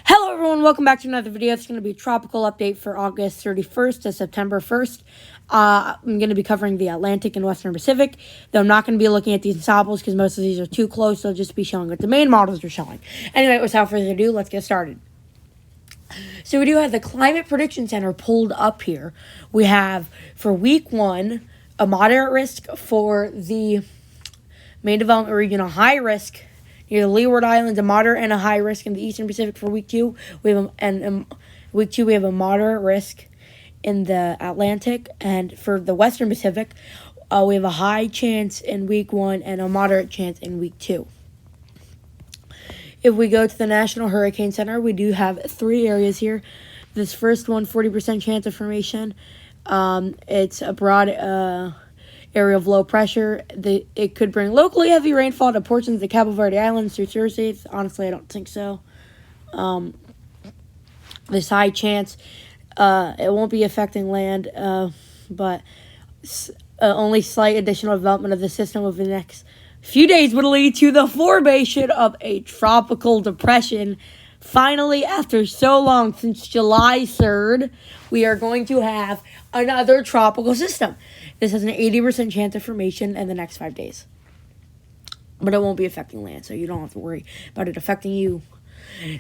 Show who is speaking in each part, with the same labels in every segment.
Speaker 1: Hello everyone, welcome back to another video. It's going to be a tropical update for August 31st to September 1st. I'm going to be covering the Atlantic and Western Pacific, though I'm not going to be looking at these ensembles because most of these are too close, so I'll just be showing what the main models are showing. Anyway, without further ado, let's get started. So we do have the Climate Prediction Center pulled up here. We have, for week 1, a moderate risk for the main development region, a high risk near the Leeward Islands, a moderate and a high risk in the Eastern Pacific. For week 2, we have week 2 we have a moderate risk in the Atlantic, and for the Western Pacific, we have a high chance in week 1 and a moderate chance in week 2. If we go to the National Hurricane Center, we do have 3 areas here. This first one, 40% chance of formation. It's a broad area of low pressure. It could bring locally heavy rainfall to portions of the Cabo Verde Islands through Thursday. Honestly, I don't think so. This high chance, it won't be affecting land, but only slight additional development of the system over the next few days would lead to the formation of a tropical depression. Finally, after so long, since July 3rd, we are going to have another tropical system. This has an 80% chance of formation in the next 5 days. But it won't be affecting land, so you don't have to worry about it affecting you.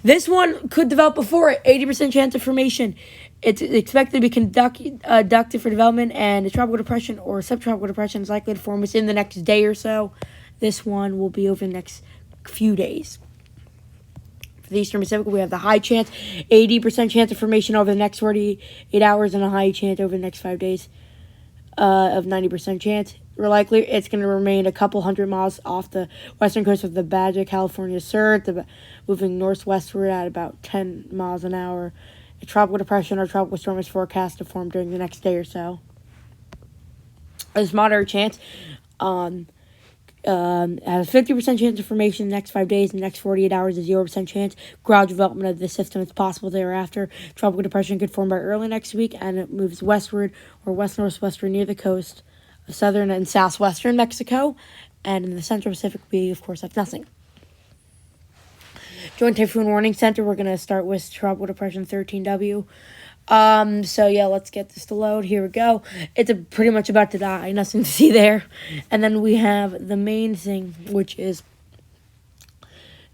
Speaker 1: This one could develop before it, 80% chance of formation. It's expected to be conducted for development, and a tropical depression or subtropical depression is likely to form within the next day or so. This one will be over the next few days. For the Eastern Pacific, we have the high chance, 80% chance of formation over the next 48 hours, and a high chance over the next 5 days of 90% chance. We're likely it's going to remain a couple hundred miles off the western coast of the Baja California Sur, moving northwestward at about 10 miles an hour. A tropical depression or tropical storm is forecast to form during the next day or so. There's moderate chance. Has a 50% chance of formation in the next 5 days. In the next 48 hours, a 0% chance. Gradual development of the system is possible thereafter. Tropical depression could form by early next week, and it moves westward or west-northwestward near the coast of southern and southwestern Mexico. And in the Central Pacific, we, of course, have nothing. Joint Typhoon Warning Center, we're going to start with Tropical Depression 13W. So yeah, let's get this to load. Here we go. It's pretty much about to die. Nothing to see there. And then we have the main thing, which is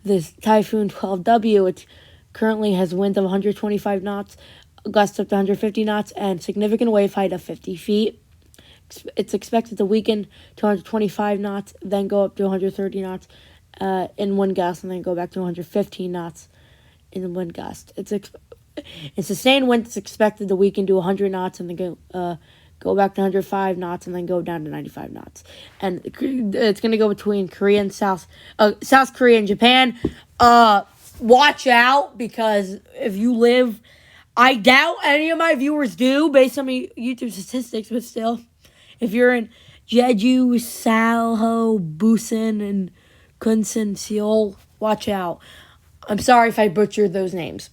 Speaker 1: this Typhoon 12W. It currently has winds of 125 knots, gusts up to 150 knots, and significant wave height of 50 feet. It's expected to weaken to 125 knots, then go up to 130 knots in wind gust, and then go back to 115 knots in the wind gust. It's sustained wind is expected to weaken to 100 knots and then go back to 105 knots and then go down to 95 knots. And it's going to go between Korea and South Korea and Japan. Watch out, because if you live, I doubt any of my viewers do based on my YouTube statistics, but still, if you're in Jeju, Salho, Busan, and Kunsan, Seoul, watch out. I'm sorry if I butchered those names.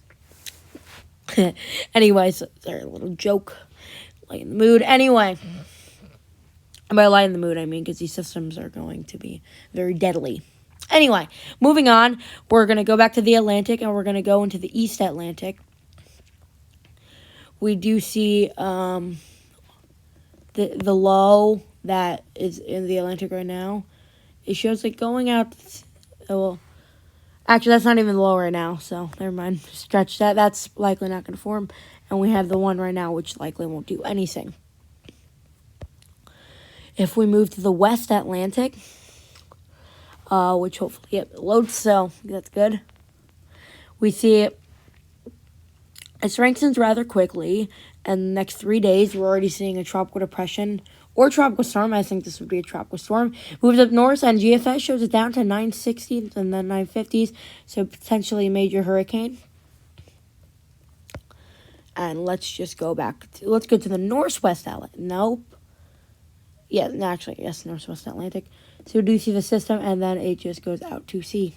Speaker 1: Anyways, sorry, a little joke. Light in the mood. Anyway, and by light in the mood, I mean because these systems are going to be very deadly. Anyway, moving on, we're going to go back to the Atlantic, and we're going to go into the East Atlantic. We do see the low that is in the Atlantic right now. It shows it going out. Well, actually, that's not even the low right now, so never mind. Stretch that. That's likely not going to form. And we have the one right now, which likely won't do anything. If we move to the West Atlantic, which hopefully it loads, so that's good. We see it strengthens rather quickly. And the next 3 days, we're already seeing a tropical depression or tropical storm. I think this would be a tropical storm. Moves up north, and GFS shows it down to 960s and then 950s, so potentially a major hurricane. And let's just go back. Let's go to the Northwest Atlantic. Nope. Yeah, actually, yes, Northwest Atlantic. So we do see the system, and then it just goes out to sea.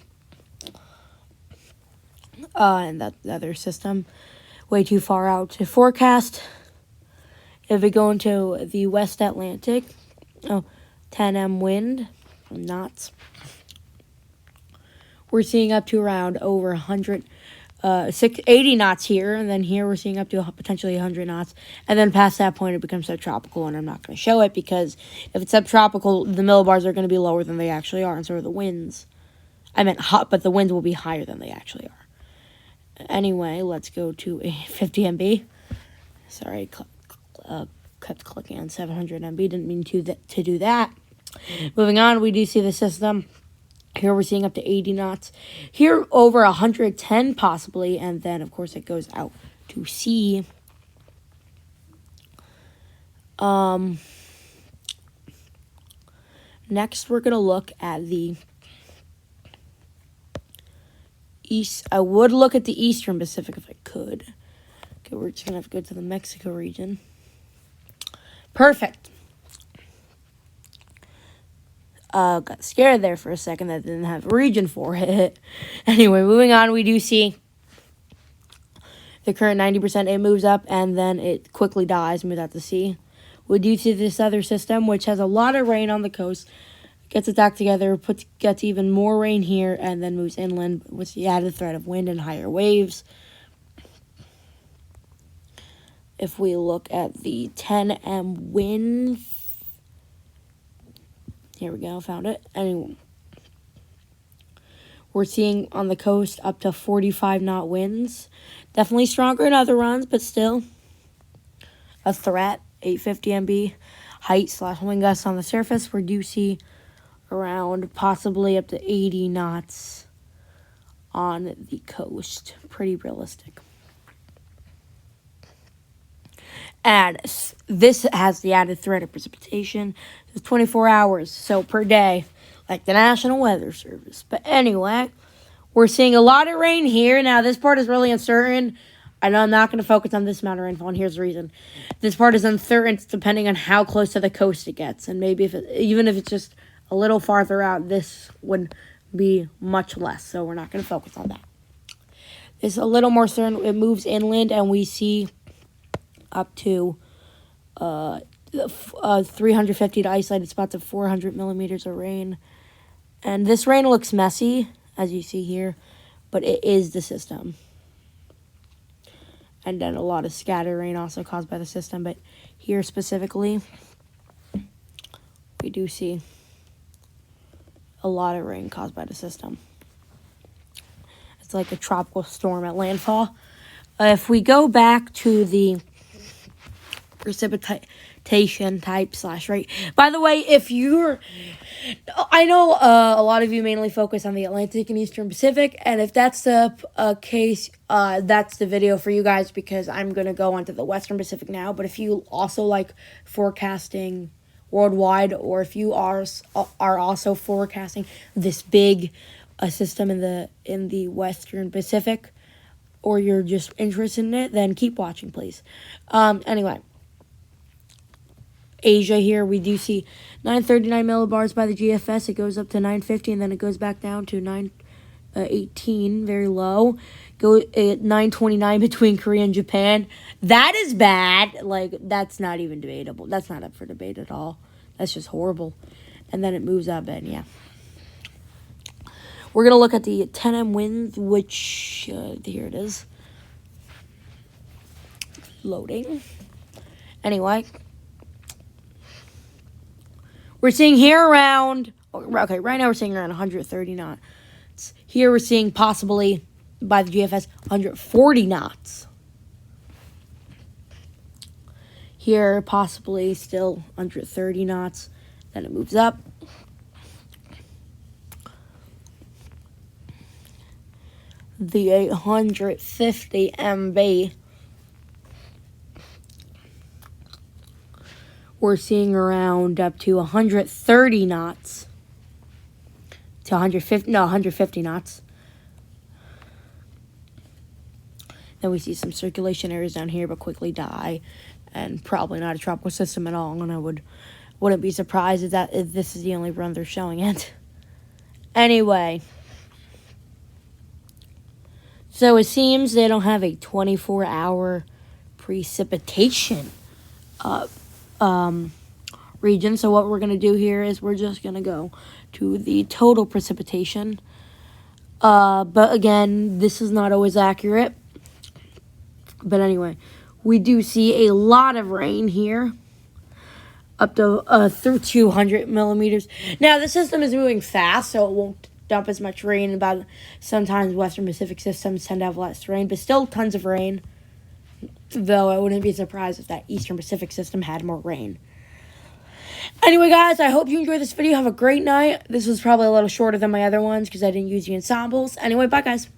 Speaker 1: And that the other system, way too far out to forecast. If we go into the West Atlantic, 10 wind, knots. We're seeing up to around over 100 80 knots here, and then here we're seeing up to potentially 100 knots, and then past that point it becomes subtropical, and I'm not going to show it because if it's subtropical, the millibars are going to be lower than they actually are, and so are the winds. I meant hot, but the winds will be higher than they actually are. Anyway, let's go to a 50 MB. Sorry, kept clicking on 700 MB. Didn't mean to do that. Moving on, we do see the system. Here we're seeing up to 80 knots. Here over 110 possibly, and then of course it goes out to sea. Next we're going to look at the east. I would look at the Eastern Pacific if I could. Okay, we're just going to have to go to the Mexico region. Perfect. Got scared there for a second. That didn't have a region for it. Anyway, moving on, we do see the current 90%. It moves up, and then it quickly dies, moves out to sea. We do see this other system, which has a lot of rain on the coast. Gets its act together, gets even more rain here, and then moves inland with the added threat of wind and higher waves. If we look at the 10M wind, here we go, found it. Anyway, we're seeing on the coast up to 45 knot winds. Definitely stronger in other runs, but still a threat. 850 MB height/wind gusts on the surface. We do see around possibly up to 80 knots on the coast. Pretty realistic. And this has the added threat of precipitation. It's 24 hours, so per day, like the National Weather Service. But anyway, we're seeing a lot of rain here. Now, this part is really uncertain. I know I'm not going to focus on this amount of rainfall, and here's the reason. This part is uncertain depending on how close to the coast it gets. And maybe even if it's just a little farther out, this would be much less. So we're not going to focus on that. It's a little more certain. It moves inland, and we see up to 350 to isolated spots of 400 millimeters of rain. And this rain looks messy, as you see here, but it is the system. And then a lot of scatter rain also caused by the system. But here specifically, we do see a lot of rain caused by the system. It's like a tropical storm at landfall. If we go back to the precipitation type / rate. By the way, I know a lot of you mainly focus on the Atlantic and Eastern Pacific, and if that's the case, that's the video for you guys, because I'm going to go onto the Western Pacific now. But if you also like forecasting worldwide, or if you are also forecasting this big system in the Western Pacific, or you're just interested in it, then keep watching, please. Anyway, Asia here, we do see 939 millibars by the GFS. It goes up to 950, and then it goes back down to 918, very low. Go at 929 between Korea and Japan. That is bad. Like, that's not even debatable. That's not up for debate at all. That's just horrible. And then it moves up, and yeah. We're going to look at the 10M wind, which, here it is. Loading. Anyway, we're seeing here around, okay, right now we're seeing around 130 knots. Here we're seeing possibly, by the GFS, 140 knots. Here, possibly still 130 knots. Then it moves up. The 850 MB. We're seeing around up to 130 knots. To 150 knots. Then we see some circulation areas down here, but quickly die. And probably not a tropical system at all. And I wouldn't be surprised if this is the only run they're showing it. Anyway. So it seems they don't have a 24-hour precipitation region. So what we're going to do here is we're just going to go to the total precipitation. But again, this is not always accurate. But anyway, we do see a lot of rain here, up to through 200 millimeters. Now, the system is moving fast, so it won't dump as much rain. About sometimes Western Pacific systems tend to have less rain, but still tons of rain. Though I wouldn't be surprised if that Eastern Pacific system had more rain. Anyway, guys, I hope you enjoyed this video. Have a great night. This was probably a little shorter than my other ones because I didn't use the ensembles. Anyway, bye, guys.